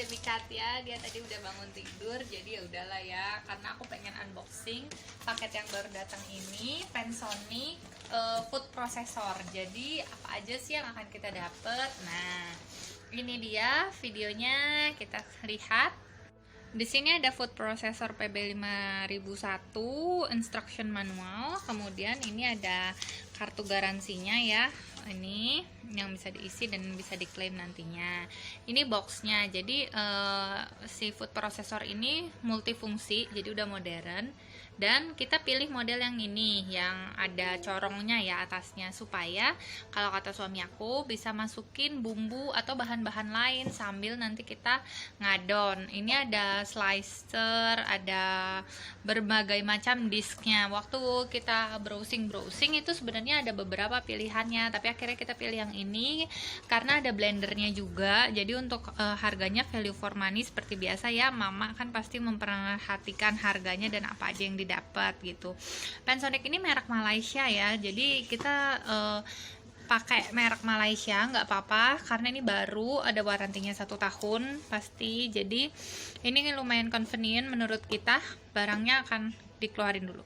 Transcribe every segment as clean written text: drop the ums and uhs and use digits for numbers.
baby cat ya, dia tadi udah bangun tidur, jadi ya udahlah ya, karena aku pengen unboxing paket yang baru datang ini, Panasonic food processor. Jadi apa aja sih yang akan kita dapet? Nah, ini dia videonya, kita lihat. Di sini ada food processor PB5001, instruction manual, kemudian ini ada kartu garansinya ya, ini yang bisa diisi dan bisa diklaim nantinya. Ini boxnya, jadi si food processor ini multifungsi, jadi udah modern. Dan kita pilih model yang ini, yang ada corongnya ya atasnya, supaya kalau kata suami aku bisa masukin bumbu atau bahan-bahan lain sambil nanti kita ngadon. Ini ada slicer, ada berbagai macam disknya. Waktu kita browsing itu sebenarnya ada beberapa pilihannya, tapi akhirnya kita pilih yang ini karena ada blendernya juga. Jadi untuk harganya value for money seperti biasa ya, mama kan pasti memperhatikan harganya dan apa aja yang didapat gitu. Panasonic ini merek Malaysia ya, jadi kita pakai merek Malaysia nggak apa-apa karena ini baru, ada warantinya 1 tahun pasti. Jadi ini lumayan convenient menurut kita, barangnya akan dikeluarin dulu.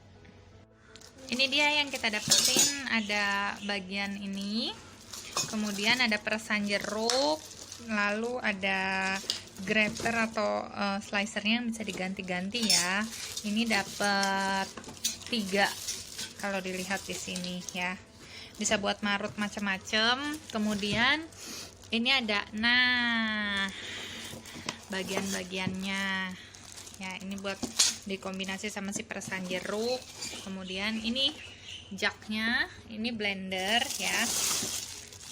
Ini dia yang kita dapetin, ada bagian ini, kemudian ada peresan jeruk, lalu ada grater atau slicernya yang bisa diganti-ganti ya. Ini dapat 3 kalau dilihat di sini ya, bisa buat marut macam-macam. Kemudian ini ada, nah, bagian-bagiannya ya, ini buat dikombinasi sama si peresan jeruk. Kemudian ini jaknya, ini blender ya,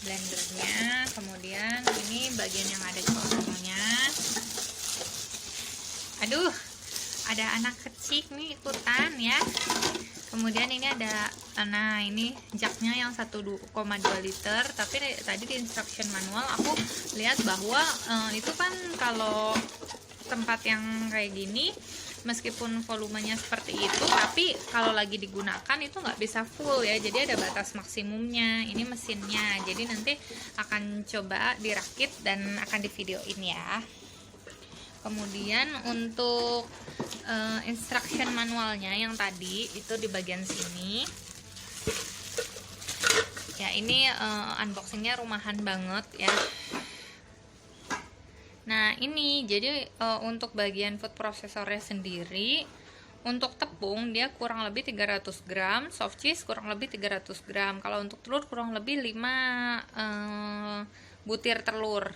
blendernya. Kemudian ini bagian yang ada corongnya. Aduh, ada anak kecil nih ikutan ya. Kemudian ini ada, nah ini jaknya yang 1,2 liter, tapi tadi di instruction manual aku lihat bahwa itu kan kalau tempat yang kayak gini meskipun volumenya seperti itu, tapi kalau lagi digunakan itu nggak bisa full ya, jadi ada batas maksimumnya. Ini mesinnya, jadi nanti akan coba dirakit dan akan di videoin ya. Kemudian untuk instruction manualnya yang tadi itu di bagian sini ya, ini unboxingnya rumahan banget ya. Nah ini jadi untuk bagian food processornya sendiri, untuk tepung dia kurang lebih 300 gram, soft cheese kurang lebih 300 gram, kalau untuk telur kurang lebih 5 butir telur.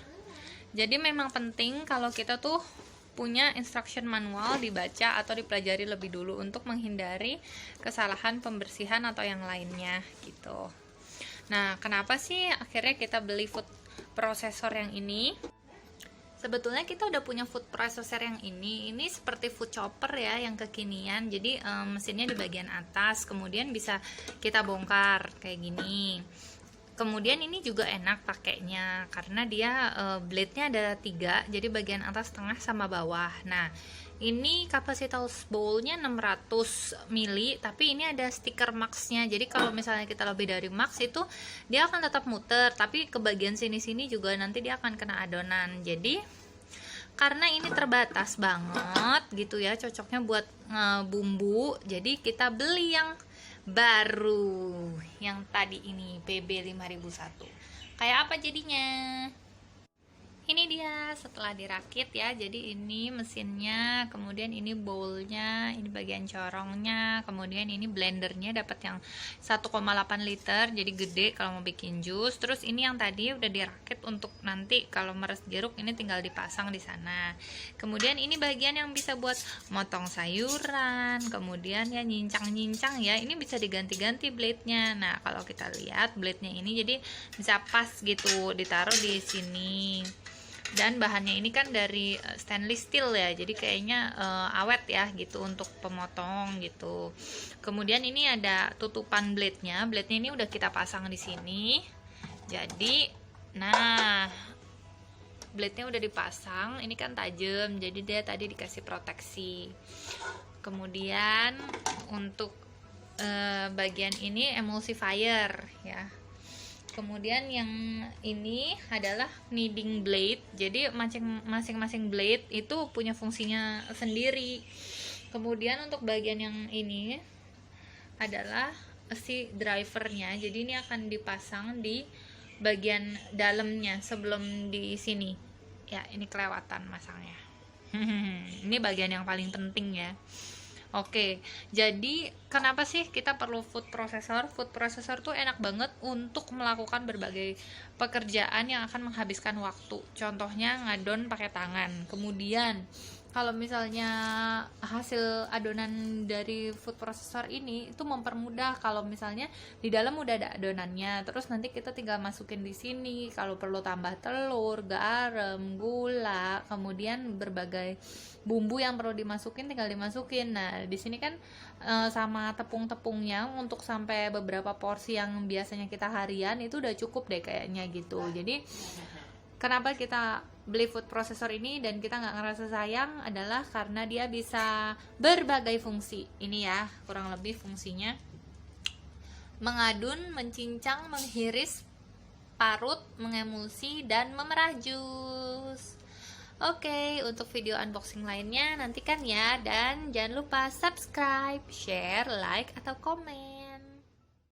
Jadi memang penting kalau kita tuh punya instruction manual dibaca atau dipelajari lebih dulu untuk menghindari kesalahan pembersihan atau yang lainnya gitu. Nah kenapa sih akhirnya kita beli food processor yang ini? Sebetulnya kita udah punya food processor yang ini seperti food chopper ya, yang kekinian. Jadi mesinnya di bagian atas, kemudian bisa kita bongkar kayak gini. Kemudian ini juga enak pakainya karena dia blade-nya ada 3, jadi bagian atas, tengah, sama bawah. Nah ini kapasitas bowl-nya 600 ml, tapi ini ada stiker max-nya. Jadi kalau misalnya kita lebih dari max itu dia akan tetap muter, tapi ke bagian sini-sini juga nanti dia akan kena adonan. Jadi karena ini terbatas banget gitu ya, cocoknya buat bumbu, jadi kita beli yang baru, yang tadi ini PB5001. Kayak apa jadinya? Ini dia setelah dirakit ya, jadi ini mesinnya, kemudian ini bowlnya, ini bagian corongnya, kemudian ini blendernya dapat yang 1,8 liter, jadi gede kalau mau bikin jus. Terus ini yang tadi udah dirakit untuk nanti kalau meres jeruk, ini tinggal dipasang di sana. Kemudian ini bagian yang bisa buat motong sayuran, kemudian ya nyincang-nyincang ya, ini bisa diganti-ganti blade-nya. Nah kalau kita lihat blade-nya ini jadi bisa pas gitu ditaruh di sini. Dan bahannya ini kan dari stainless steel ya, jadi kayaknya awet ya gitu untuk pemotong gitu. Kemudian ini ada tutupan blade-nya ini udah kita pasang di sini. Jadi nah blade-nya udah dipasang, ini kan tajam, jadi dia tadi dikasih proteksi. Kemudian untuk bagian ini emulsifier ya. Kemudian yang ini adalah kneading blade. Jadi masing-masing blade itu punya fungsinya sendiri. Kemudian untuk bagian yang ini adalah si drivernya. Jadi ini akan dipasang di bagian dalamnya sebelum di sini. Ya, ini kelewatan masangnya. Ini bagian yang paling penting ya. Oke, jadi kenapa sih kita perlu food processor? Food processor tuh enak banget untuk melakukan berbagai pekerjaan yang akan menghabiskan waktu. Contohnya ngadon pakai tangan. Kemudian kalau misalnya hasil adonan dari food processor ini itu mempermudah kalau misalnya di dalam udah ada adonannya, terus nanti kita tinggal masukin di sini. Kalau perlu tambah telur, garam, gula, kemudian berbagai bumbu yang perlu dimasukin tinggal dimasukin. Nah, di sini kan sama tepung-tepungnya untuk sampai beberapa porsi yang biasanya kita harian itu udah cukup deh kayaknya gitu. Jadi kenapa kita beli food processor ini dan kita nggak ngerasa sayang adalah karena dia bisa berbagai fungsi. Ini ya kurang lebih fungsinya: mengadun, mencincang, menghiris, parut, mengemulsi, dan memerah jus. Oke, untuk video unboxing lainnya nantikan ya, dan jangan lupa subscribe, share, like, atau komen.